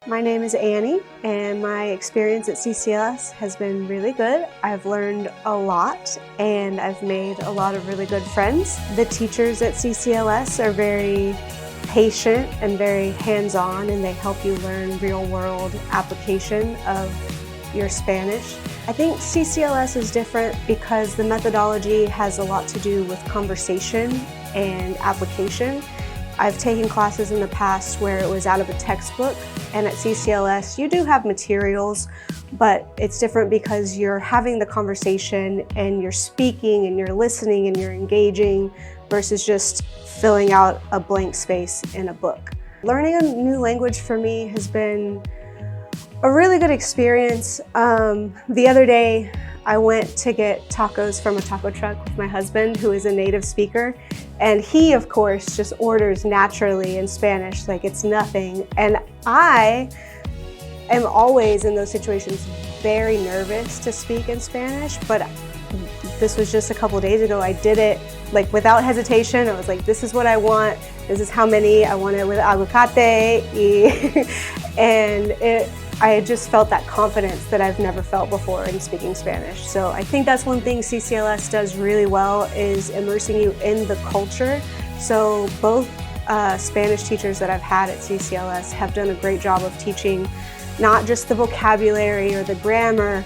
My name is Annie, and my experience at CCLS has been really good. I've learned a lot, and I've made a lot of really good friends. The teachers at CCLS are very patient and very hands-on, and they help you learn real-world application of your Spanish. I think CCLS is different because the methodology has a lot to do with conversation and application. I've taken classes in the past where it was out of a textbook, and at CCLS you do have materials, but it's different because you're having the conversation and you're speaking and you're listening and you're engaging versus just filling out a blank space in a book. Learning a new language for me has been a really good experience. The other day I went to get tacos from a taco truck with my husband, who is a native speaker, and he, of course, just orders naturally in Spanish like it's nothing. And I am always in those situations very nervous to speak in Spanish, but this was just a couple of days ago. I did it like without hesitation. I was like, this is what I want. This is how many. I want it with aguacate. And I just felt that confidence that I've never felt before in speaking Spanish. So I think that's one thing CCLS does really well, is immersing you in the culture. So both Spanish teachers that I've had at CCLS have done a great job of teaching not just the vocabulary or the grammar,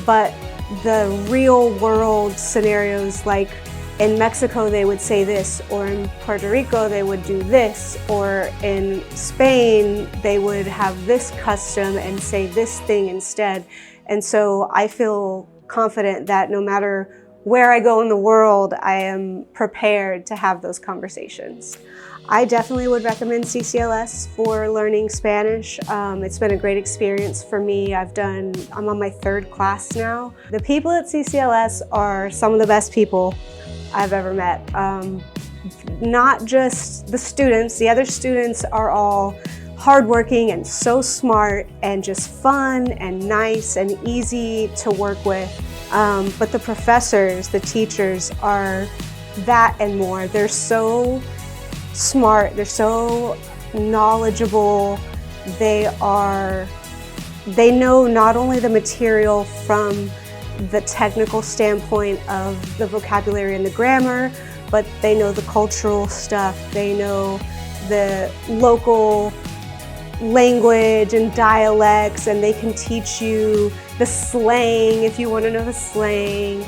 but the real world scenarios, like in Mexico they would say this, or in Puerto Rico they would do this, or in Spain they would have this custom and say this thing instead. And so I feel confident that no matter where I go in the world, I am prepared to have those conversations. I definitely would recommend CCLS for learning Spanish. It's been a great experience for me. I'm on my third class now. The people at CCLS are some of the best people I've ever met. Not just the students. The other students are all hardworking and so smart and just fun and nice and easy to work with. But the professors, the teachers, are that and more. They're so smart, they're so knowledgeable. They know not only the material from the technical standpoint of the vocabulary and the grammar, but they know the cultural stuff. They know the local language and dialects, and they can teach you the slang if you want to know the slang.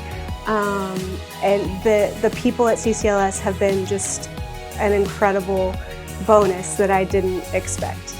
And the people at CCLS have been just an incredible bonus that I didn't expect.